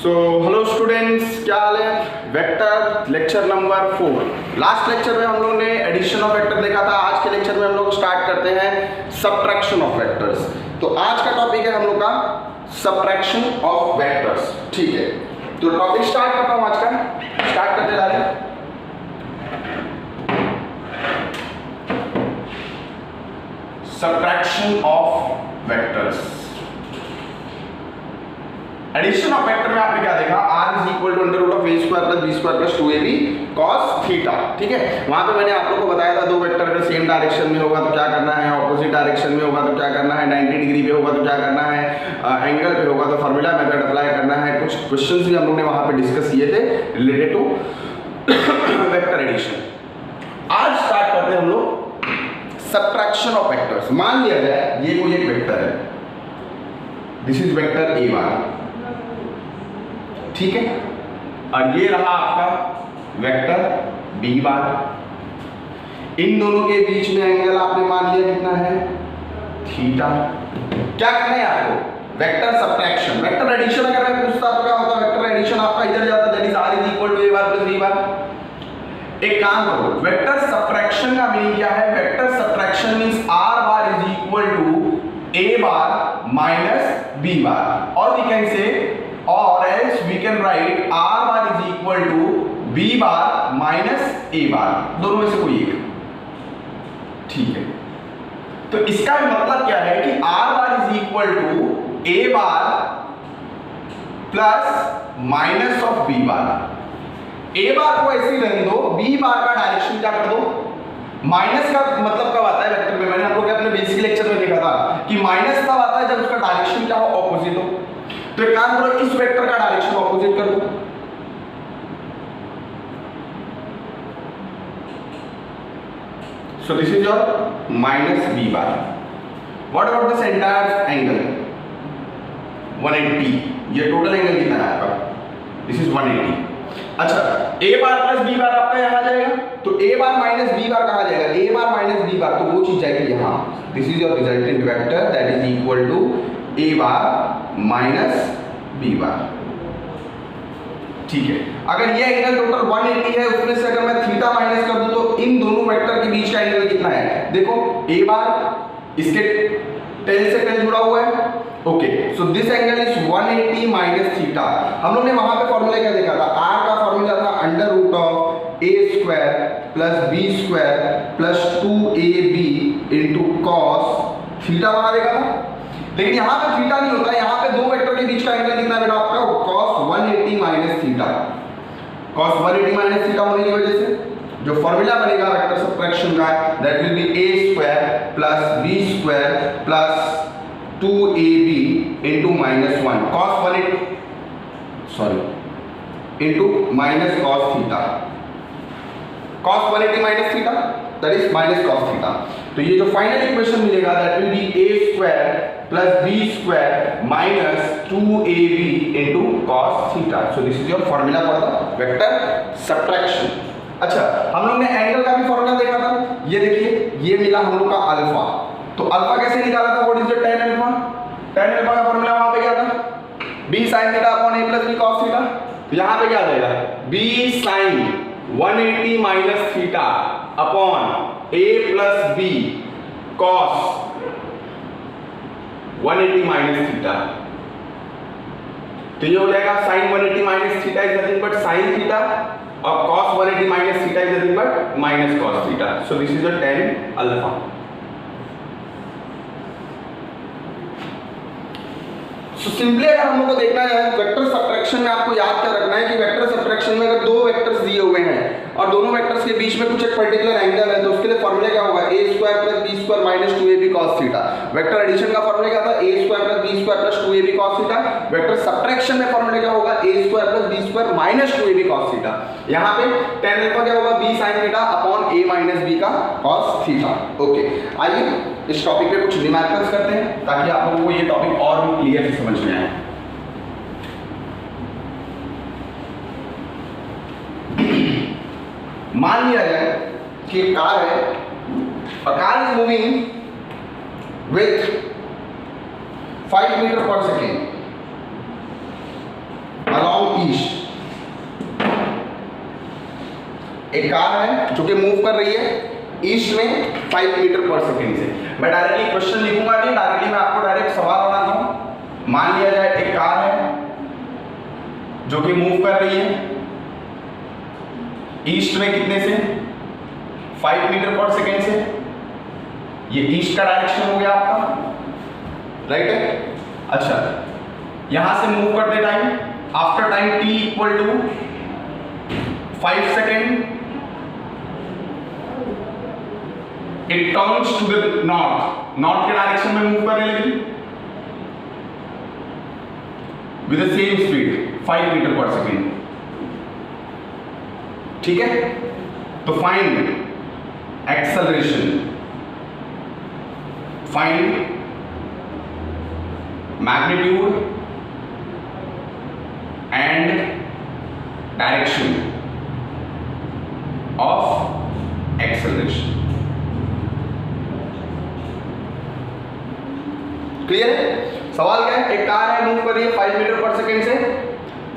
So hello students, क्या हाल है। Vector lecture number 4। Last lecture में हम लोगों ने एडिशन ऑफ वेक्टर देखा था। आज के लेक्चर में हम लोग स्टार्ट करते हैं सब्ट्रैक्शन ऑफ वेक्टर्स। तो आज का टॉपिक है हम लोग का सब्ट्रैक्शन ऑफ वेक्टर्स। ठीक है, तो टॉपिक स्टार्ट करता हूं। आज का स्टार्ट करते जा रहे हैं। Subtraction of vectors. Addition of vector में आपने क्या देखा, r is equal to under root of a square plus b square plus 2ab cos theta. ठीक है, वहां पे मैंने आप लोगों को बताया था दो वेक्टर अगर सेम डायरेक्शन में होगा तो क्या करना है, ऑपोजिट डायरेक्शन में होगा तो क्या करना है, 90 डिग्री पे होगा तो क्या करना है, एंगल पे होगा तो फार्मूला मेथड अप्लाई करना है। कुछ क्वेश्चंस भी हम लोग ने वहां पे डिस्कस किए थे रिलेटेड टू वेक्टर एडिशन। आज स्टार्ट करते हैं हम लोग सब्ट्रैक्शन ऑफ वेक्टर्स। मान लिया जाए ये कोई एक वेक्टर है, दिस इज वेक्टर a बार, ठीक है, और ये रहा आपका वेक्टर b बार। इन दोनों के बीच में एंगल आपने मान लिया कितना है, थीटा। क्या करना है आपको, वेक्टर सब्ट्रैक्शन। वेक्टर एडिशन अगर मैं पूछता तो क्या होता, वेक्टर एडिशन आपका इधर जाता, that is r is equal to a bar plus b bar. एक काम करो, वेक्टर सब्ट्रैक्शन का मीनिंग क्या है, vector subtraction means r bar is equal to a bar minus b bar, और we can say or else we can write r bar is equal to b bar minus a bar, दोनों में से कोई एक। ठीक है, तो इसका मतलब क्या है कि r bar is equal to a bar plus minus of b bar। a bar को ऐसे ही रहने दो, b bar का डायरेक्शन क्या कर दो, माइनस का मतलब कब आता है वेक्टर में, मैंने आप लोग अपने बेसिक लेक्चर में देखा था कि माइनस तब आता है जब उसका डायरेक्शन क्या हो, ऑपोजिट हो। तो एक काम करो, इस वेक्टर का डायरेक्शन ऑपोजिट कर दो। सो this is your minus b bar. What about this entire angle 180, ये टोटल एंगल कितना है आपका, दिस इज 180। अच्छा, a bar plus b bar आपका यहां जाएगा, तो a bar minus b bar कहां जाएगा, a bar minus b bar, तो वो चीज जाएगी यहां। This is your resultant vector that is equal to a bar minus b bar. ठीक है, अगर ये एंगल टोटल 180 है, उसमें से अगर मैं थीटा माइनस कर दूं तो इन दोनों वेक्टर के बीच का एंगल कितना है, देखो a बार इसके टेल से टेल जुड़ा हुआ है। Okay, so this angle is 180 minus theta. हम लोग ने वहां पे फॉर्मूला क्या देखा था, r का फॉर्मूला था under root of a square plus b square plus 2ab into cos theta वहां देखा था। लेकिन यहाँ पे थीटा नहीं होता, यहाँ पे दो वेक्टर के बीच का एंगल कितना बेटा आपका, cos 180 minus theta. cos 180 minus theta होने की वजह से जो फॉर्मूला बनेगा वेक्टर सब्ट्रैक्शन का, that will be a square plus b square plus 2ab into -1 cos 180 sorry into minus cos theta. cos 180 minus theta that is minus cos theta. तो ये जो फाइनल इक्वेशन मिलेगा that will be a square plus b square minus 2ab into cos theta. So this is your formula for the vector subtraction. अच्छा, हम लोग ने angle का भी फार्मूला देखा था, ये देखिए ये मिला हम लोग का अल्फा। तो अल्फा कैसे निकाला था, what is the tan alpha, tan alpha का फार्मूला वहां पे क्या था, b sin theta upon a प्लस b cos थीटा। तो यहां पे क्या आ जाएगा, b sin 180 minus theta upon a प्लस b cos 180 माइनस थीटा। तो ये हो जाएगा sin 180 minus theta is nothing but sin theta और cos 180 minus theta is nothing but minus cos theta. So this is the tan alpha. So simply अगर हम लोग को देखना है वेक्टर सब्ट्रैक्शन में, आपको याद क्या रखना है कि वेक्टर सब्ट्रैक्शन में अगर दो वेक्टर्स दिए हुए हैं और दोनों वेक्टर्स के बीच में कुछ एक पर्टिकुलर एंगल है, तो उसके लिए फॉर्मूला क्या होगा, a square plus b square minus 2ab cos theta. Vector addition का फॉर्मूला क्या था, a square plus b square plus 2ab cos theta. Vector subtraction में फॉर्मूला क्या होगा, a square plus b square minus 2ab cos theta. यहां पे tan alpha क्या होगा, b sin theta upon a minus b का cos थीटा। ओके, आइए इस टॉपिक पे कुछ रिमार्क्स करते हैं ताकि आप लोगों को ये टॉपिक और भी क्लियर से समझ में आए। मान लिया जाए कि एक कार है, और car is moving with 5 metre per second along एक कार है जो कि मूव कर रही है ईस्ट में 5 मीटर पर सेकेंड से। मैं डायरेक्टली क्वेश्चन लिखूंगा नहीं, डायरेक्टली मैं आपको डायरेक्ट सवाल बनाता हूं। मान लिया जाए एक कार है जो कि मूव कर रही है ईस्ट में कितने से 5 मीटर पर सेकेंड से। ये ईस्ट का डायरेक्शन हो गया आपका, राइट है। अच्छा, यहां से मूव करते time after time t equal to 5 second it turns to the north के डायरेक्शन में मूव करने लगी with the same speed 5 metre per second. ठीक है, तो find acceleration, find magnitude and direction of acceleration. Clear है? सवाल क्या है, एक कार है मूव कर रही है 5 मीटर पर सेकेंड से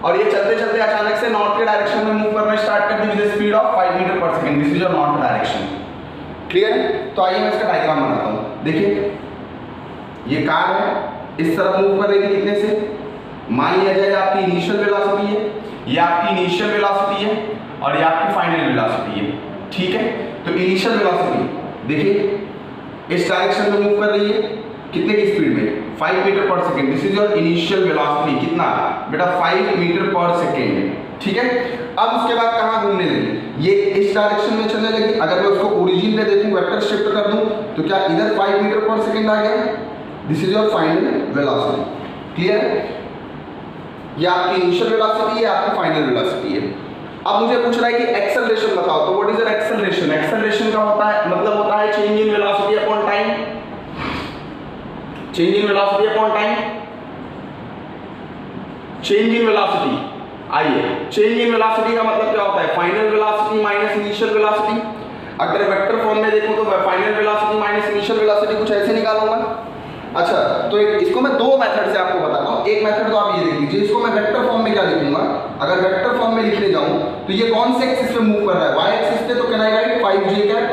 और ये चलते चलते अचानक से नॉर्थ के डायरेक्शन में मूव करना स्टार्ट कर दी with speed of 5 metre per second. This is your north direction. Clear है? तो आइए मैं इसका डायग्राम बनाता हूं। देखिए ये कार है, इस तरफ मूव कर रही थी कितने से, मान लिया जाए आपकी इनिशियल वेलोसिटी है, ये आपकी इनिशियल वेलोसिटी है और ये आपकी फाइनल वेलोसिटी है। ठीक है, तो इनिशियल वेलोसिटी देखिए इस डायरेक्शन में मूव कर रही है कितने की स्पीड में 5 metre per second. This is your initial velocity, कितना बेटा 5 मीटर पर सेकेंड। ठीक है, अब उसके बाद कहां घूमने लगी, ये इस डायरेक्शन में चलने लगी। अगर मैं उसको ओरिजिन पे देखूं, वेक्टर शिफ्ट कर दूं तो क्या इधर 5 मीटर पर सेकेंड आ गया। This is your final velocity. Clear है? ये आपकी इनिशियल वेलोसिटी है, आपकी फाइनल वेलोसिटी है। अब मुझे पूछ रहा है कि एक्सेलरेशन बताओ, तो what is your acceleration. Acceleration का होता है मतलब होता है change in velocity upon time, change in velocity upon time, change in velocity. आइए, चेंज इन वेलोसिटी का मतलब क्या होता है, final velocity minus initial velocity. अगर वेक्टर फॉर्म में देखूं तो final velocity minus initial velocity कुछ ऐसे निकालूंगा। अच्छा, तो इसको मैं दो मेथड से आपको बताता हूं। एक मेथड तो आप ये देख लीजिए, इसको मैं वेक्टर फॉर्म में क्या लिखूंगा। अगर वेक्टर फॉर्म में लिखने जाऊं तो ये कौन से एक्सिस पे मूव कर रहा है, y एक्सिस पे, तो can I right 5j cap.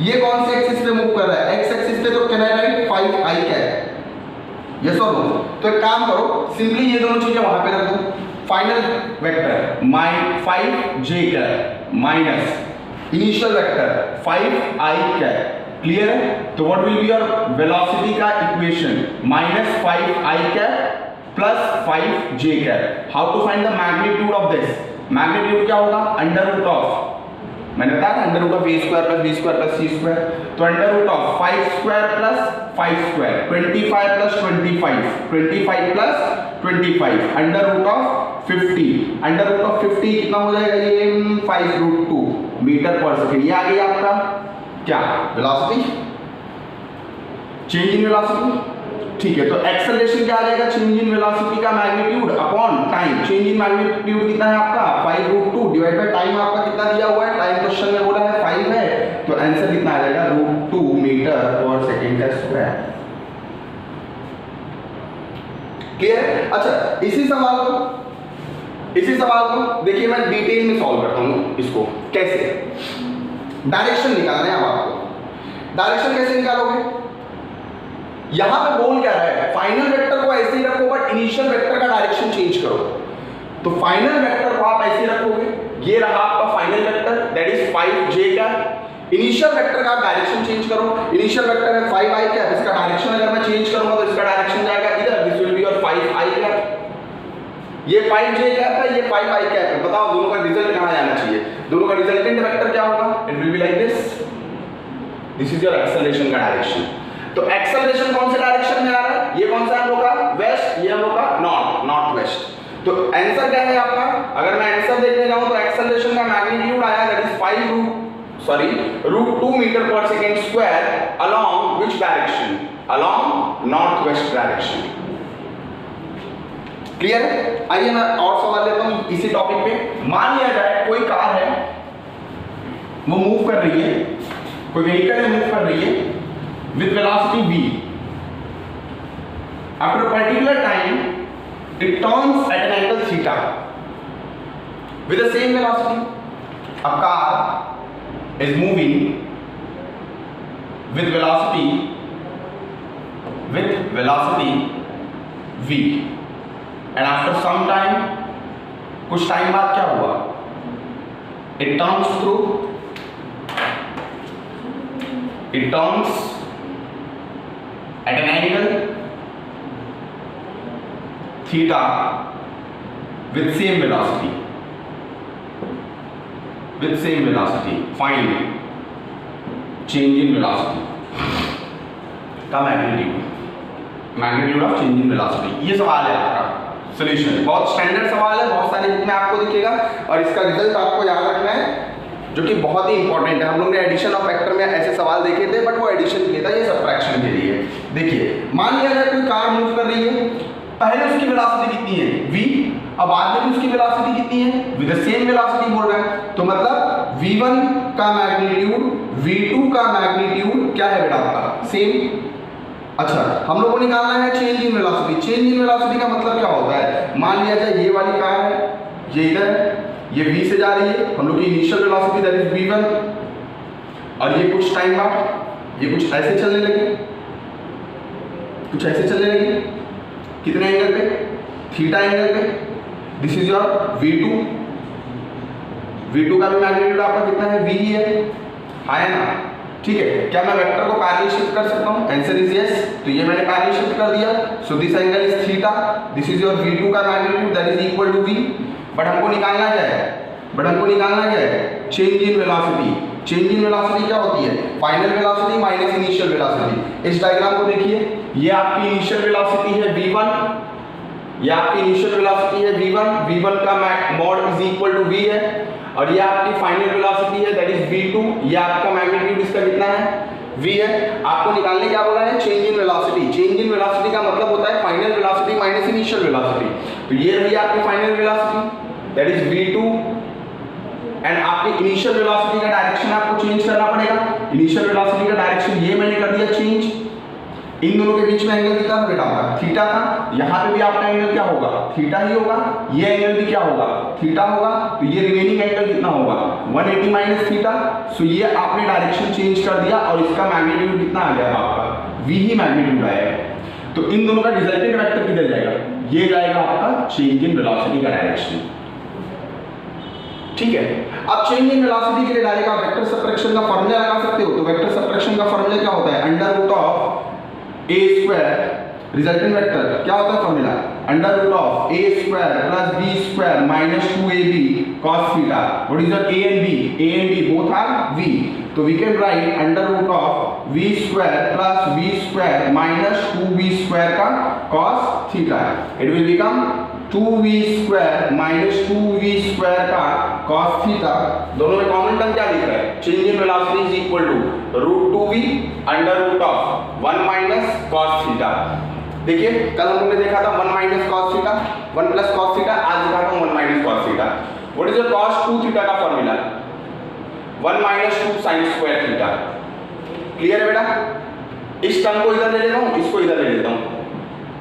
ये कौन से एक्सिस पे मूव कर रहा है, x एक्सिस पे, तो can I right 5i cap. Yes और नो? तो एक काम करो, सिंपली ये दोनों चीजें वहां पे रख दो। Final vector -5j cap minus initial vector 5i cap. Clear है? तो what will be your velocity का equation, -5i cap plus 5j cap. How to find the magnitude of this. Magnitude क्या होगा, अंडर रूट ऑफ, मैंने बताया था under root of a square plus b square plus c square. तो under root of 5 square plus 5 square, 25 plus 25, 25 plus 25, under root of 50। Under root of 50 कितना हो जाएगा, ये 5√2 मीटर पर सेकेंड। ये आ गई आपका क्या, वेलोसिटी, चेंज इन वेलोसिटी। ठीक है, तो एक्सेलरेशन क्या आ जाएगा, चेंज इन वेलोसिटी का magnitude upon time. Change in magnitude कितना है आपका 5√2 डिवाइड बाय टाइम आपका कितना दिया हुआ है, टाइम क्वेश्चन में बोला है 5 है, तो आंसर कितना आ जाएगा √2 मीटर पर सेकंड का स्क्वायर। क्लियर? अच्छा, इसी सवाल को देखिए मैं डिटेल में सॉल्व करता हूं। इसको कैसे, डायरेक्शन निकालना है। अब आपको डायरेक्शन कैसे निकालोगे, यहां पे बोल क्या रहा है, फाइनल वेक्टर को ऐसे ही रखो बट इनिशियल वेक्टर का डायरेक्शन चेंज करो। तो फाइनल वेक्टर को आप ऐसे रखोगे, ये रहा आपका final vector that is 5j का। इनिशियल वेक्टर का डायरेक्शन चेंज करो, इनिशियल वेक्टर है 5i का, इसका डायरेक्शन अगर मैं चेंज करूंगा तो इसका डायरेक्शन जाएगा इधर, this will be your 5i का। ये 5j कैप है, ये 5i कैप है। बताओ दोनों का रिजल्ट कहां जाना चाहिए, दोनों का रिजल्टेंट वेक्टर क्या होगा, it will be like this. This is your acceleration का डायरेक्शन। तो एक्सेलरेशन कौन से डायरेक्शन में आ रहा है, ये कौन सा हम लोग का वेस्ट, ये हम लोग का नॉर्थ वेस्ट। तो आंसर क्या है आपका, अगर मैं आंसर देखने जाऊं तो एक्सेलरेशन का मैग्नीट्यूड आया दैट इज √2 मीटर पर second square along which direction, along north west direction. Clear है? आइए मैं और सवाल लेता हूं इसी टॉपिक पे। मान लिया जाए कोई कार है, वो मूव कर रही है, कोई व्हीकल है मूव कर रही है with velocity v. After a particular time, it turns at an angle theta with the same velocity. a car is moving with velocity v, and after some time, कुछ time बाद क्या हुआ, it turns at an angle theta with same velocity. Find change in velocity का magnitude of change in velocity. ये सवाल है आपका solution, बहुत स्टैंडर्ड सवाल है, बहुत सारे बुक में आपको दिखेगा और इसका रिजल्ट आपको याद रखना है, जो कि बहुत ही इंपॉर्टेंट है। हम लोग ने एडिशन ऑफ फैक्टर में ऐसे सवाल देखे थे, बट वो एडिशन के लिए था, ये सब्ट्रैक्शन के लिए। देखिए, मान लिया जाए कोई कार मूव कर रही है, पहले उसकी वेलोसिटी कितनी है v, अब बाद में उसकी वेलोसिटी कितनी है विद द सेम वेलोसिटी बोल रहा है, तो मतलब v1 का मैग्नीट्यूड v2 का मैग्नीट्यूड क्या है बेटा आपका, सेम। अच्छा, हम लोग को निकालना है change in velocity. Change in velocity का मतलब क्या होता है, मान लिया जाए ये वाली कार है, ये इधर है, ये v से जा रही है, हम लोग की initial velocity that is v1, और ये कुछ टाइम बाद ये कुछ ऐसे चलने लगी, कितने एंगल पे, थीटा एंगल पे। दिस इज योर v2 का भी मैग्नीट्यूड आपका कितना है, v ही है ना, ठीक है। क्या मैं वेक्टर को पैरेलल शिफ्ट कर सकता हूँ, आंसर इज यस। तो ये मैंने पैरेलल शिफ्ट कर दिया, so this angle is theta, this is your v2 का magnitude that is equal to v। But हमको निकालना क्या है, change in velocity. Change in velocity क्या होती है, final velocity minus initial velocity. इस डायग्राम को देखिए, ये आपकी इनिशियल वेलोसिटी है v1, v1 का mod is equal to v है, और ये आपकी फाइनल वेलोसिटी है दैट इज v2, ये आपका मैग्नीट्यूड इसका कितना है, v है। आपको निकालने क्या बोला है, change in velocity. Change in velocity का मतलब होता है final velocity minus initial velocity. तो ये रही आपकी final velocity that is v2, and आपकी इनिशियल वेलोसिटी का डायरेक्शन आपको चेंज करना पड़ेगा। इनिशियल वेलोसिटी का डायरेक्शन ये मैंने कर दिया चेंज। इन दोनों के बीच में एंगल कितना था बेटा आपका, थीटा था। यहाँ पे भी आपका एंगल क्या होगा, थीटा ही होगा। ये एंगल भी क्या होगा, थीटा होगा। तो ये रिमेनिंग एंगल कितना होगा, 180 माइनस थीटा। सो ये आपने डायरेक्शन चेंज कर दिया और इसका मैग्नीट्यूड कितना आ गया आपका, v ही मैग्नीट्यूड आएगा। तो इन दोनों का रिजल्टेंट वेक्टर किधर जाएगा, ये जाएगा आपका चेंज इन वेलोसिटी का डायरेक्शन, ठीक है। अब चेंज इन वेलोसिटी के लिए डायरेक्ट आप वेक्टर सबट्रैक्शन का फॉर्मूला लगा सकते हो। तो वेक्टर सबट्रैक्शन का फॉर्मूला क्या होता है, under root of a square, resultant vector क्या होता है formula, under root of a square plus b square minus 2ab cos theta. What is your a and b both are v, तो we can write under root of v square plus b square minus 2b square का cos theta. It will become 2v square minus 2v square का cos theta. दोनों में common term क्या दिख रहा है, change in velocity is equal to root 2v under root of 1 minus cos theta. देखिए, कल हम लोगों ने देखा था 1 minus cos theta, 1 plus cos theta, आज दिखा था 1 minus cos theta. What is the cos 2 theta का formula, 1 minus 2 sin square theta. Clear है बेटा। इस टर्म को इधर ले लेता हूं, इसको इधर ले लेता हूं।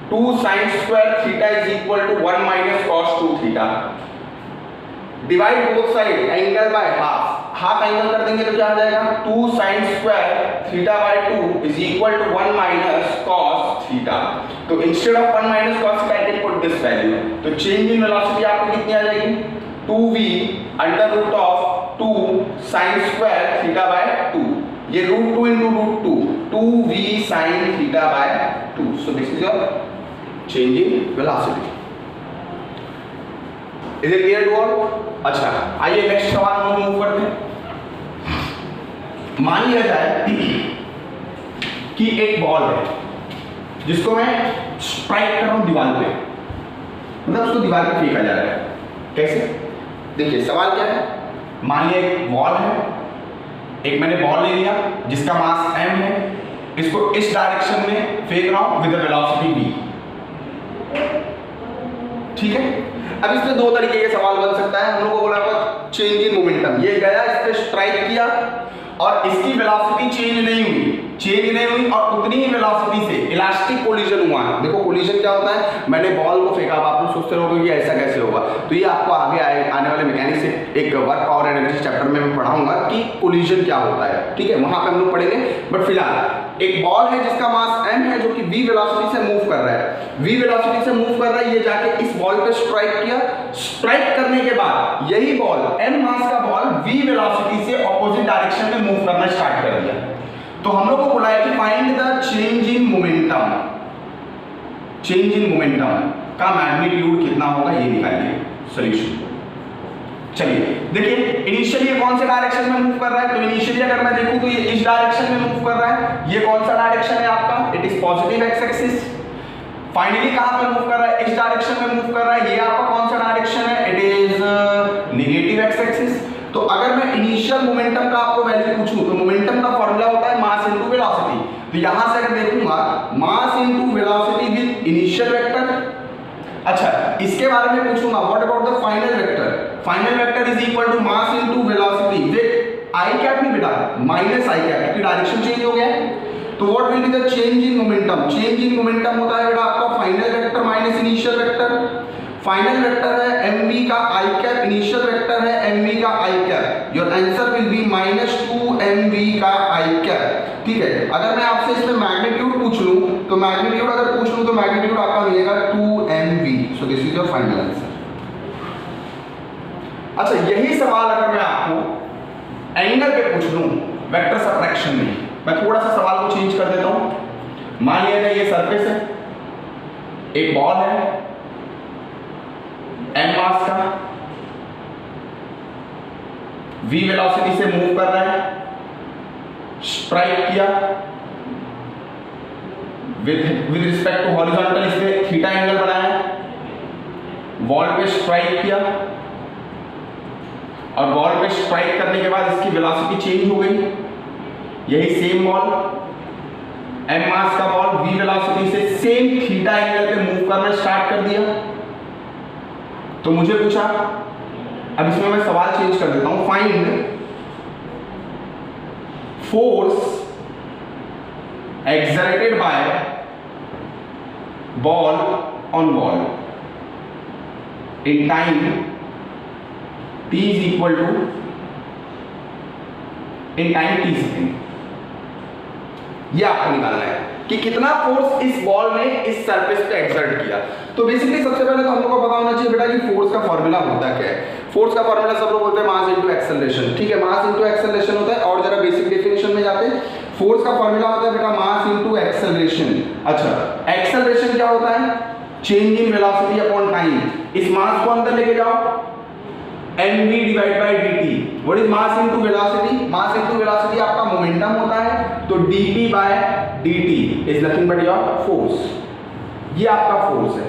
2 sin square theta is equal to 1 minus cos 2 theta. Divide both side angle by half angle कर देंगे तो क्या आ जाएगा, 2 sin square theta by 2 is equal to 1 minus cos theta. तो instead of 1 minus cos theta I can put this value. तो change in velocity आपको कितनी आ जाएगी, 2v under root of 2 sin square theta by 2। ये root 2 into root 2, 2v sin theta by 2। So this is your change in velocity. Is it clear to all. अच्छा, आइए next सवाल हम move करते हैं। मान लिया जाए कि एक बॉल है जिसको मैं स्ट्राइक कर रहा हूं दीवार पे, मतलब उसको दीवार पे फेंका जा रहा है। कैसे, देखिए सवाल क्या है। मान लिया एक बॉल है, एक मैंने बॉल ले लिया जिसका मास m है, इसको इस डायरेक्शन में फेंक रहा हूं विद द वेलोसिटी v, ठीक है। अब इसमें दो तरीके के सवाल बन सकता है। हम लोगों को बोला चेंज इन मोमेंटम, ये गया इस पे स्ट्राइक किया और इसकी वेलोसिटी चेंज नहीं हुई और उतनी ही वेलोसिटी से इलास्टिक कोलिजन हुआ। देखो कोलिजन क्या होता है, मैंने बॉल को फेंका, अब आप लोग सोचते रहोगे कि ऐसा कैसे होगा, तो ये आपको आगे आने वाले मैकेनिक्स से एक वर्क पावर एनर्जी चैप्टर में मैं पढ़ाऊंगा कि कोलिजन क्या होता है, ठीक है, वहां पे हम लोग पढ़ेंगे। बट फिलहाल एक बॉल है जिसका मास m है, जो कि v वेलोसिटी से मूव कर रहा है, v वेलोसिटी से मूव कर रहा है, ये जाके इस बॉल पे स्ट्राइक किया, स्ट्राइक करने के बाद यही बॉल m मास का बॉल v वेलोसिटी से ऑपोजिट डायरेक्शन में मूव करना स्टार्ट कर दिया। तो हम लोग को बोला है कि find the change in momentum, change in momentum का मैग्नीट्यूड कितना होगा ये निकालिए सॉल्यूशन। चलिए देखिए, इनिशियली ये कौन से डायरेक्शन में मूव कर रहा है, तो इनिशियली अगर मैं देखूं तो ये इस डायरेक्शन में मूव कर रहा है, ये कौन सा डायरेक्शन है आपका, it is positive x axis. Finally कहां पर मूव कर रहा है, इस डायरेक्शन में मूव कर रहा है, ये आपका कौन सा डायरेक्शन है, it is negative x axis. तो अगर मैं इनिशियल मोमेंटम का आपको वैल्यू पूछूं तो मोमेंटम का फॉर्मूला होता है मास इनटू वेलोसिटी, तो यहां से अगर देखूंगा mass into velocity with initial vector. अच्छा, इसके बारे में पूछूंगा what about the final vector, final vector is equal to mass into velocity with i cap नहीं बेटा, माइनस आई कैप, क्योंकि डायरेक्शन चेंज हो गया है। तो what will be the change in momentum, change in momentum होता है बेटा आपका final vector minus initial vector. Final vector है mv का आई कैप, इनिशियल वेक्टर है mv का आई cap, your answer will be -2mv का आई कैप, ठीक है। अगर मैं आपसे इसमें मैग्नीट्यूड पूछ लूं तो मैग्नीट्यूड अगर पूछ लूं तो मैग्नीट्यूड आपका मिलेगा 2mv, so this is your final answer. अच्छा, यही सवाल अगर मैं आपको एंगल पे पूछ लूं वेक्टर सबट्रैक्शन में, मैं थोड़ा सा सवाल को चेंज कर देता हूं। मान लिया जाए ये सरफेस है, एक बॉल है m मास का, v वेलोसिटी से मूव कर रहा है, स्ट्राइक किया विद रिस्पेक्ट टू हॉरिजॉन्टल, इससे थीटा एंगल बनाया, बॉल पे स्ट्राइक किया और बॉल पे स्ट्राइक करने के बाद इसकी वेलोसिटी चेंज हो गई, यही सेम बॉल m मास का बॉल v वेलोसिटी से सेम थीटा एंगल पे मूव करना स्टार्ट कर दिया। तो मुझे पूछा, अब इसमें मैं सवाल चेंज कर देता हूं, find force exerted by ball on ball in time t is equal to in time t second. यह आपको निकालना है कि कितना फोर्स इस बॉल ने इस सरफेस पे एक्सर्ट किया। तो बेसिकली सबसे पहले तो हम लोग को पता होना चाहिए बेटा कि फोर्स का फॉर्मूला होता क्या है। फोर्स का फॉर्मूला सब लोग बोलते हैं मास इनटू एक्सेलरेशन, ठीक है, मास इनटू एक्सेलरेशन होता है। और जरा बेसिक डेफिनेशन में जाते हैं, फोर्स का फॉर्मूला होता है बेटा मास इनटू एक्सेलरेशन। अच्छा, एक्सेलरेशन क्या होता है, change in velocity upon time. इस मास को अंदर लेके जाओ, mv divide by dt, what is mass into velocity, mass into velocity आपका मोमेंटम होता है, तो dp by dt is nothing but your force, ये आपका फोर्स है।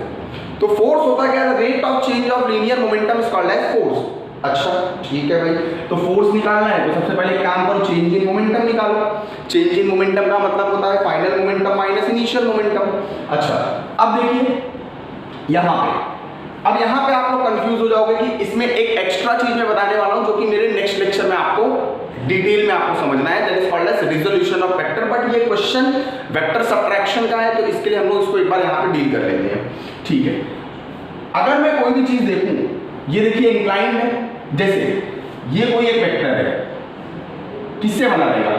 तो फोर्स होता क्या है, rate of change of linear momentum is called as force. अच्छा ठीक है भाई, तो फोर्स निकालना है तो सबसे पहले काम करो, चेंज इन मोमेंटम निकालो। चेंज इन मोमेंटम का मतलब होता है final momentum minus initial momentum. अच्छा, अब देखिए यहाँ पे, अब यहाँ पे आप लोग कंफ्यूज हो जाओगे कि इसमें एक एक्स्ट्रा चीज मैं बताने वाला हूँ जो कि मेरे नेक्स्ट लेक्चर में आपको डिटेल में आपको समझना है, that is called as resolution of vector. But ये क्वेश्चन वेक्टर सबट्रैक्शन का है तो इसके लिए हम लोग इसको एक बार यहाँ पे डील कर लेते हैं, ठीक है। अगर मैं कोई भी चीज देखूं, ये देखिए इंक्लाइन है, जैसे ये कोई एक वेक्टर है, किससे बना रहेगा,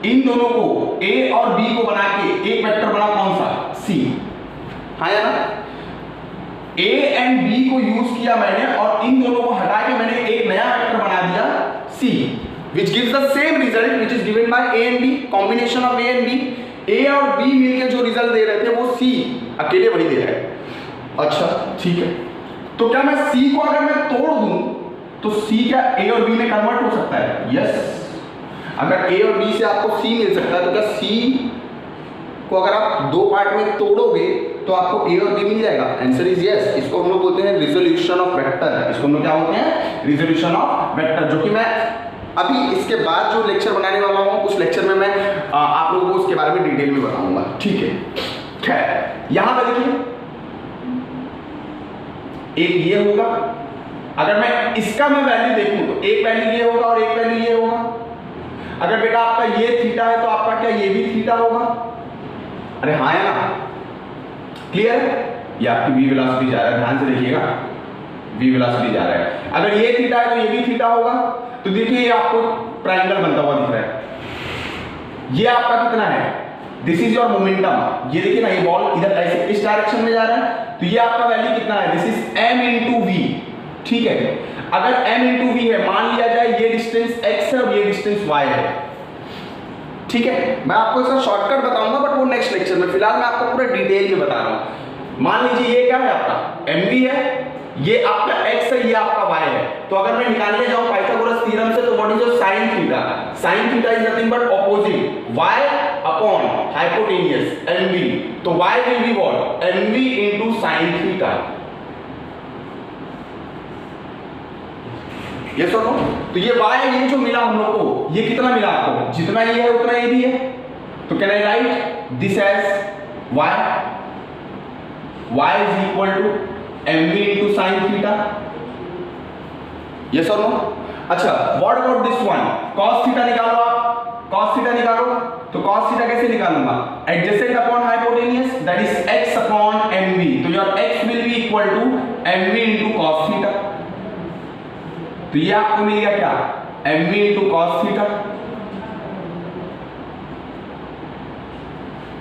इन दोनों को a और b को बना के एक वेक्टर बना कौन सा, c, हाँ या ना। a एंड b को यूज किया मैंने और इन दोनों को हटा के मैंने एक नया वेक्टर बना दिया c, which gives the same result which is given by a and b, combination of a and b। a और b मिलके जो रिजल्ट दे रहे थे वो c अकेले वही दे रहा है। अच्छा ठीक है, तो क्या मैं c को अगर मैं तोड़ दूं तो c क्या a और b में कन्वर्ट हो सकता है, यस। अगर a और b से आपको c मिल सकता है तो क्या c को अगर आप दो पार्ट में तोड़ोगे तो आपको a और b मिल जाएगा, आंसर इज यस। इसको हम लोग बोलते हैं रिजोल्यूशन ऑफ वेक्टर, इसको हम लोग क्या बोलते हैं, रिजोल्यूशन ऑफ वेक्टर, जो कि मैं अभी इसके बाद जो लेक्चर बनाने वाला हूँ उस लेक्चर में मैं आप लोगों को उसके बारे में डिटेल में बताऊंगा, ठीक है। खैर यहाँ पे देखिए एक ये होगा, अगर मैं इसका मैं वैल्यू देखूं तो एक वैल्यू ये होगा और एक वैल्यू ये होगा। अगर बेटा आपका ये थीटा है तो आपका क्या ये भी थीटा होगा, अरे हाँ या ना। क्लियर है? ये आपकी v वेलोसिटी जा रहा है, ध्यान से देखिएगा, v वेलोसिटी जा रहा है। अगर ये थीटा है तो ये भी थीटा होगा। तो देखिए ये आपको ट्रायंगल बनता हुआ दिख रहा है। ये आपका कितना है? This is your momentum. ये देखिए ना, ये बॉल इधर ऐसे इस डायरेक्शन में जा रहा है, तो ये आपका वैल्यू कितना है? This is m into v। ठीक है, अगर m into v है, मान लिया जाए ये डिस्टेंस x है और ये डिस्टेंस y है। ठीक है, मैं आपको इसका शॉर्टकट बताऊंगा बट वो नेक्स्ट लेक्चर में, फिलहाल मैं आपको पूरा डिटेल में बता रहा हूं। मान लीजिए ये क्या है आपका mv है, ये आपका x है, ये आपका y है। तो अगर मैं निकालने जाऊं पाइथागोरस थ्योरम से, तो what is your sin theta? sin theta is nothing but opposite y upon hypotenuse mv। तो y will be what? mv into sin theta. ये सुनो, तो ये y है, ये जो मिला हम लोग को, ये कितना मिला आपको? जितना ये है उतना ये भी है। तो can I write this as y? y is equal to mv into sin theta. Yes और नो? अच्छा, what about this one? cos theta निकालो आप, cos थीटा निकालो। तो cos थीटा कैसे निकालूंगा? Adjacent upon hypotenuse, that is x upon mv। तो your x will be equal to mv into cos theta. तो ये आपको मिल गया क्या? mv into cos theta.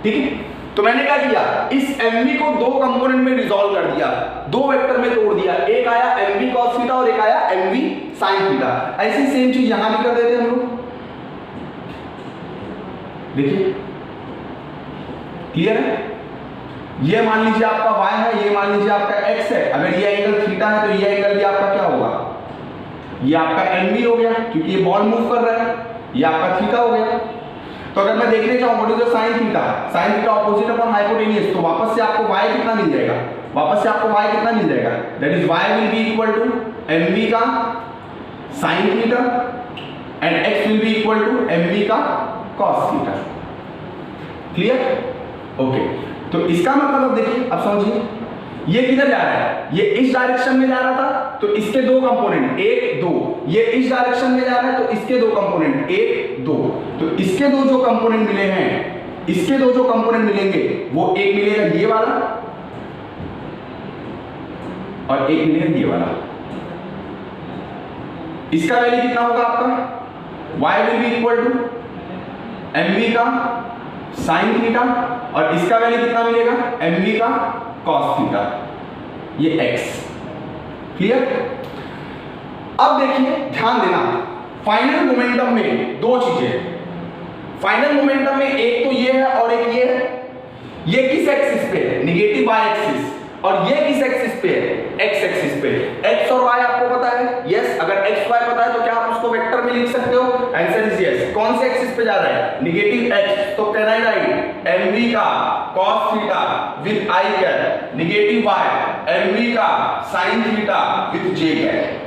ठीक है, तो मैंने क्या किया, इस mv को दो कंपोनेंट में रिजॉल्व कर दिया, दो वेक्टर में तोड़ दिया। एक आया mv cos थीटा और एक आया mv sin थीटा। ऐसी सेम चीज यहां भी कर देते हम लोग। देखिए क्लियर है? ये मान लीजिए आपका y है, ये मान लीजिए आपका x है। अगर ये एंगल थीटा है तो ये एंगल भी आपका क्या होगा? ये आपका mv हो गया, क्योंकि ये बॉल मूव कर रहा है, ये आपका थीटा हो गया। तो अगर मैं देखने जाऊं what is the sin theta? sin theta opposite upon hypotenuse, तो वापस से आपको y कितना मिल जाएगा? वापस से आपको y कितना मिल जाएगा? That is y will be equal to mv का sin theta and x will be equal to mv का cos थीटा। क्लियर? ओके, तो इसका मतलब अब देखिए, अब समझिए, ये किधर जा रहा है? ये इस डायरेक्शन में जा रहा था, तो इसके दो कंपोनेंट 1 2। ये इस डायरेक्शन में जा रहा है, तो इसके दो कंपोनेंट 1 2। तो इसके दो जो कंपोनेंट मिले हैं, इसके दो जो कंपोनेंट मिलेंगे, वो एक मिलेगा ये वाला और एक मिलेगा ये वाला। इसका वैल्यू कितना होगा आपका? y will be equal to mv का sin थीटा और इसका वैल्यू कितना मिलेगा? mv का cos थीटा, ये x। क्लियर? अब देखिए, ध्यान देना, फाइनल मोमेंटम में दो चीजें। फाइनल मोमेंटम में एक तो ये है और एक ये है। ये किस एक्सिस पे है? Negative y axis. और ये किस एक्सिस पे है? x एक्सिस पे। x और y आपको पता है? यस। अगर x y पता है तो क्या आप उसको वेक्टर में लिख सकते हो? Answer is yes. कौन से एक्सिस पे जा रहा है? Negative x। तो कैन आई राइट mv का cos theta with i cap, negative y mv का sin theta with j cap.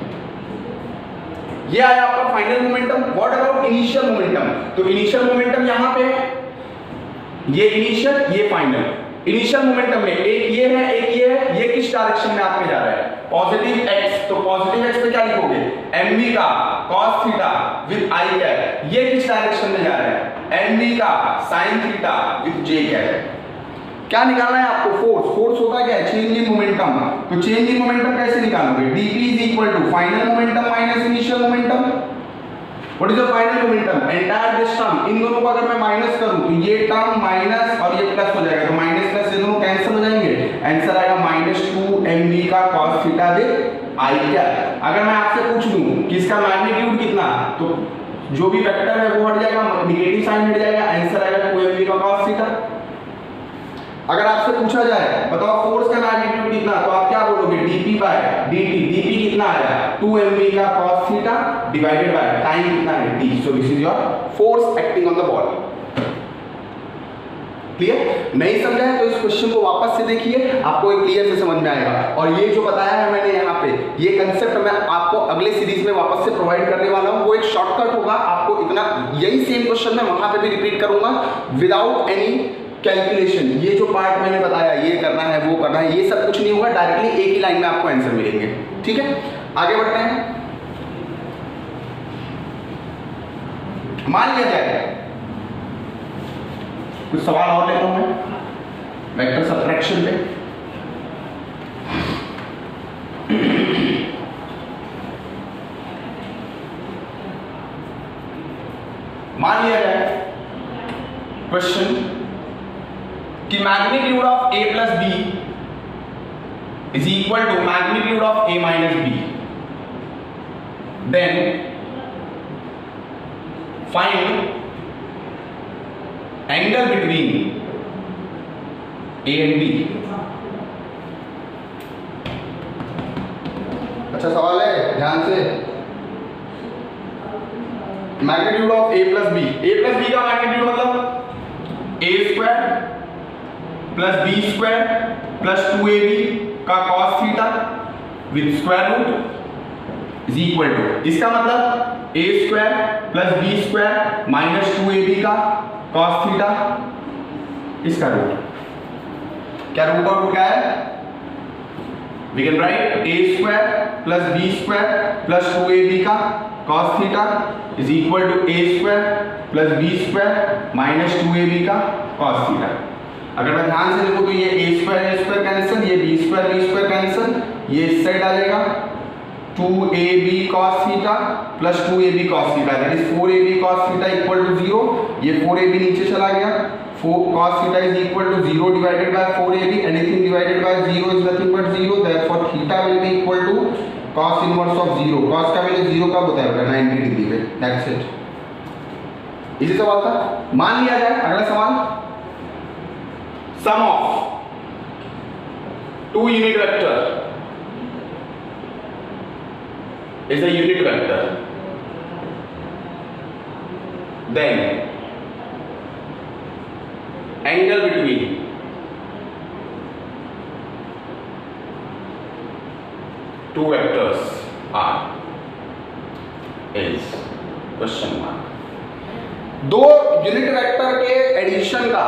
ये आया आपका final momentum. What about initial momentum? तो इनिशियल मोमेंटम यहां पे है, ये इनिशियल, ये फाइनल। इनिशियल मोमेंटम में एक ये है, एक ये है। ये किस डायरेक्शन में आपके जा रहा है? Positive x। तो पॉजिटिव x पे क्या लिखोगे? mv का cos theta with i cap. ये किस डायरेक्शन में जा रहा है? mv का sin theta with j cap. क्या निकालना है आपको? फोर्स। फोर्स होता क्या है? Change in momentum. तो चेंज इन मोमेंटम कैसे निकालोगे? dp is equal to final momentum minus initial momentum. What is the final momentum? Entire this term, इन दोनों को अगर मैं माइनस करूं तो ये टर्म माइनस और ये प्लस हो जाएगा, तो माइनस प्लस ये दोनों कैंसिल हो जाएंगे। आंसर आएगा -2 mv का cos theta with i cap. अगर मैं आपसे पूछ लूं कि इसका मैग्नीट्यूड कितना, तो जो भी वेक्टर है वो हट जाएगा, नेगेटिव साइन हट जाएगा, आंसर आएगा 2 mv का cos थीटा। अगर आपसे पूछा जाए बताओ फोर्स का मैग्नीट्यूड कितना, तो आप क्या बोलोगे? dp by dt। dp कितना आया? 2 mv का cos theta divided by time कितना है? t। So this is your force acting on the ball. Clear? नहीं समझा है तो इस क्वेश्चन को वापस से देखिए, आपको एक क्लियर से समझ में आएगा। और ये जो बताया है मैंने यहाँ पे, ये कंसेप्ट मैं आपको अगले सीरीज में वापस से प्रोवाइड करने वाला हूँ। वो एक शॉर्टकट होगा, आपको इतना यही सेम क्वेश्चन मैं वहां पे भी रिपीट करूंगा विदाउट एनी कैलकुलेशन। ये जो पार्ट मैंने बताया, ये करना है वो करना है, ये सब कुछ नहीं होगा, डायरेक्टली एक ही लाइन में आपको आंसर मिलेंगे। ठीक है, आगे बढ़ते हैं। मान लिया जाए, कुछ सवाल और लेता हूं मैं। वेक्टर सबट्रैक्शन पे। मान लिया जाए क्वेश्चन कि magnitude of a plus b is equal to magnitude of a minus b, then find angle between a and b। अच्छा सवाल है, ध्यान से। Magnitude of a plus b, a plus b का मैग्नीट्यूड मतलब a square plus B square plus 2ab का cos theta with square root is equal to, इसका मतलब a square plus B square minus 2ab का cos theta इसका root. क्या root और root क्या है? We can write a square plus B square plus 2ab का cos theta is equal to a square plus B square minus 2ab का cos theta. अगर मैं ध्यान से देखूं तो ये a स्क्वायर कैंसिल, ये b स्क्वायर कैंसिल, ये इस साइड आ जाएगा 2ab cos theta plus 2ab cos theta, that is 4ab cos theta equal to 0। ये 4ab नीचे चला गया, 4 cos theta is equal to 0 divided by 4ab, anything divided by 0 is nothing but 0, therefore theta will be equal to cos inverse of 0। cos का वैल्यू 0 कब होता है? 90 degree पे, दैट्स इट। इसी सवाल था। मान लिया जाए अगला सवाल, sum of two unit vector is a unit vector, then angle between two vectors are is question mark। दो यूनिट वेक्टर के एडिशन का,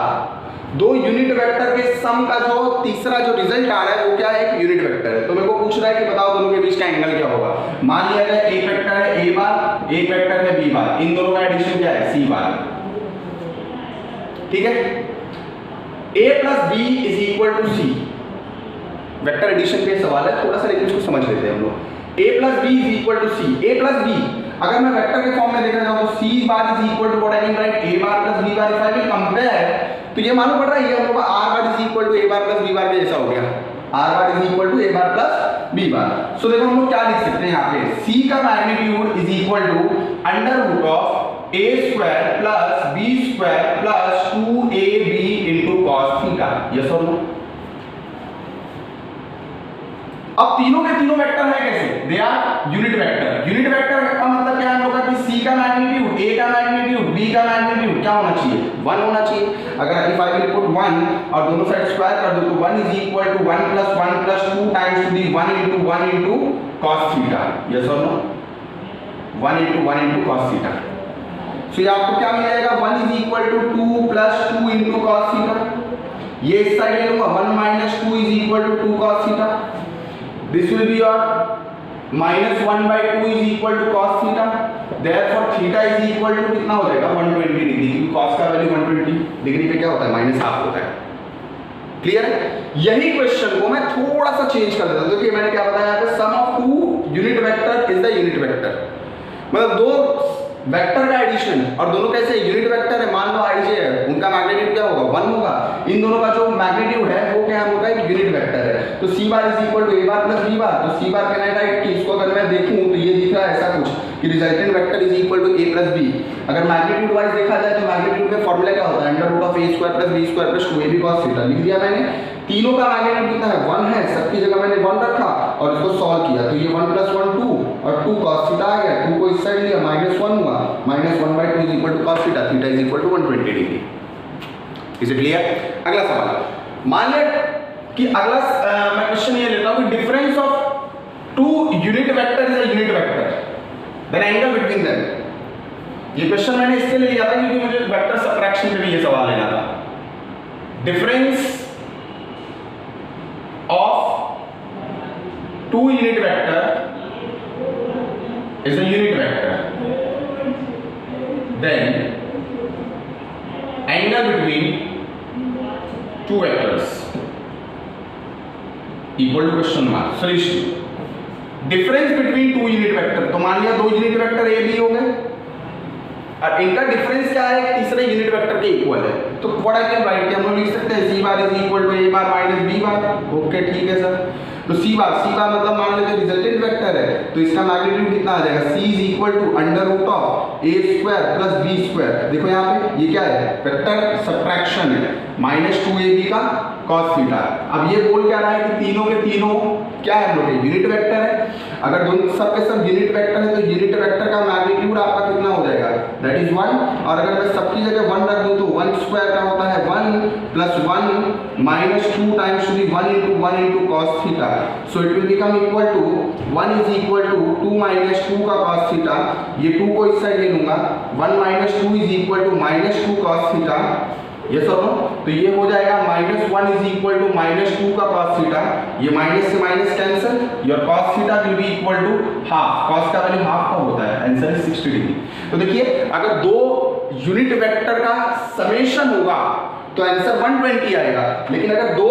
दो यूनिट वेक्टर के सम का जो तीसरा जो रिजल्ट आ रहा है वो क्या है? एक यूनिट वेक्टर है। तो मेरे को पूछ रहा है कि बताओ दोनों के बीच का एंगल क्या होगा। मान लिया जाए एक वेक्टर है a बार, एक वेक्टर है b बार, इन दोनों का एडिशन क्या है? c बार, ठीक है। a plus b is equal to c, vector addition पे सवाल है, थोड़ा सा लेकिन इसको समझ लेते हैं हम लोग। a plus b is equal to c, a plus बी अगर मैं वेक्टर के फॉर्म में देखना चाहूं तो c bar is equal to what I can write a bar plus b bar. If I will compare तो ये मालूम पड़ रहा है ये हम लोग का r bar is equal to a bar plus b bar के जैसा हो गया, r bar is equal to a bar plus b bar. So देखो हम लोग क्या लिख सकते हैं यहाँ पे, c का magnitude is equal to under root of a square plus b square plus 2ab into cos theta. Yes और नो? अब तीनों के तीनों वेक्टर है कैसे? They are unit vector. Unit vector का मतलब क्या है हम लोग का कि c का मैग्नीट्यूड, a का मैग्नीट्यूड, b का मैग्नीट्यूड क्या होना चाहिए? 1 होना चाहिए। अगर इफ आई विल पुट 1 और दोनों साइड स्क्वायर कर दो तो 1 is equal to 1 plus 2 times to the 1 into cos theta. Yes और no? 1 into cos theta. So ये आपको क्या मिल जाएगा? 1 is equal to 2 plus 2 into cos theta. ये इस साइड ले लूंगा, 1 minus 2 is equal to 2 cos theta. This will be your minus 1 by 2 is equal to cos theta, therefore theta is equal to कितना हो जाएगा? 120 डिग्री, क्योंकि cos का value 120 degree पे क्या होता है? माइनस हाफ होता है। क्लियर है? यही क्वेश्चन को मैं थोड़ा सा चेंज कर देता हूं। देखिए मैंने क्या बताया यहाँ पे, sum of two unit vector is the unit vector, मतलब दो वेक्टर का एडिशन, और दोनों कैसे यूनिट वेक्टर है, मान लो i j है, उनका मैग्नीट्यूड क्या होगा? 1 होगा। इन दोनों का जो मैग्नीट्यूड है वो क्या होगा? एक यूनिट वेक्टर है। तो c bar is equal to a bar plus b bar. तो c bar can I write कि इसको अगर मैं देखूं तो ये दिख रहा है ऐसा कुछ कि resultant vector is equal to a प्लस b। अगर मैग्नीट्यूड वाइज देखा जाए तो मैग्नीट्यूड का फार्मूला क्या होता है? Under root of a square plus b square plus 2ab cos theta. लिख दिया मैंने। तीनों का मैग्नीट्यूड कितना है? 1 है, सबकी जगह मैंने 1 रखा और इसको सॉल्व किया तो ये 1 प्लस 1 2 और 2 cos थीटा आ गया। 2 को इस साइड लिया, -1 हुआ, -1 by 2 is equal to cos theta, theta is equal to 120 degree. Is it clear? अगला सवाल, मान ले कि अगला मैं क्वेश्चन ये लेता हूं कि difference of two unit vector is a unit vector, then angle between them. ये क्वेश्चन मैंने इसके लिए लिया था क्योंकि मुझे वेक्टर सबट्रैक्शन में भी ये सवाल लेना था। Difference of two unit vector is a unit vector, then angle between two vectors equal to question mark. Solution difference between two unit vector, तो मान लिया दो यूनिट वेक्टर ए बी हो गए और इनका डिफरेंस क्या है, तीसरे यूनिट वेक्टर के इक्वल है। तो व्हाट आई कैन राइट, हम लोग लिख सकते हैं C bar is equal to A bar minus B bar. Okay ठीक है सर, तो सी बार मतलब मान लेते हैं रिजल्टेंट वेक्टर है, तो इसका मैग्नीट्यूड कितना आ जाएगा, C is equal to under root of A square plus B square. देखो यहाँ पे ये क्या है, वेक्टर सब्ट्रैक्शन है, माइनस 2ab का cos थीटा। अब ये बोल क्या रहा है कि तीनों के तीनों क्या है, हम लोग यूनिट वेक्टर है। अगर दोनों सब के सब यूनिट वेक्टर है तो यूनिट वेक्टर का मैग्नीट्यूड आपका कितना हो जाएगा, दैट इज 1। और अगर मैं सबकी जगह 1 रख दूं तो 1 स्क्वायर का होता है 1 plus 1 minus 2 times to the 1 into cos theta. So it will become equal to 1 is equal to 2 minus 2 का cos थीटा, ये 2 को इस साइड ले लूंगा, 1 minus 2 is equal to minus 2 cos theta. ये सर तो ये हो जाएगा -1 इज इक्वल टू -2 का cos थीटा, ये माइनस से minus cancel, your cos theta will be equal to half, cos का वैल्यू हाफ का होता है, आंसर इज 60 डिग्री। तो देखिए अगर दो यूनिट वेक्टर का समेशन होगा तो आंसर 120 आएगा, लेकिन अगर दो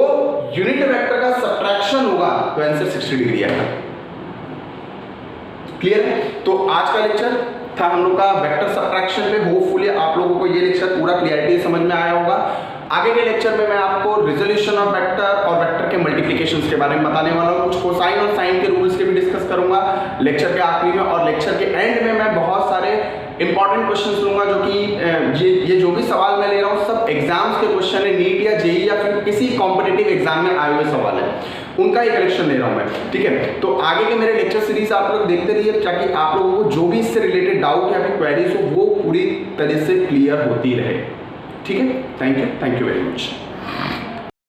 यूनिट वेक्टर का सब्ट्रैक्शन होगा तो आंसर 60 डिग्री आएगा। क्लियर है? तो आज का लेक्चर था हम लोग का वेक्टर सब्ट्रैक्शन पे। होपफुली आप लोगों को ये लेक्चर पूरा क्लियरिटी समझ में आया होगा। आगे के लेक्चर में मैं आपको रिजोल्यूशन ऑफ वेक्टर और वेक्टर के मल्टीप्लिकेशंस के बारे में बताने वाला हूँ। कुछ कोसाइन और साइन के रूल्स के भी डिस्कस करूंगा लेक्चर के आखिरी में, और लेक्चर के एंड में मैं बहुत सारे इंपॉर्टेंट क्वेश्चंस लूंगा जो कि ये जो भी सवाल मैं ले रहा हूँ सब एग्जाम्स के क्वेश्चन है, नीट या जेई या फिर किसी कॉम्पिटिटिव एग्जाम में आए हुए सवाल है, उनका ही कलेक्शन ले रहा हूँ मैं। ठीक है, तो आगे के मेरे लेक्चर सीरीज आप लोग देखते रहिए ताकि आप लोगों को जो भी इससे रिलेटेड डाउट या फिर क्वेरीज हो वो पूरी तरह से क्लियर होती रहे। ठीक है, थैंक यू वेरी मच।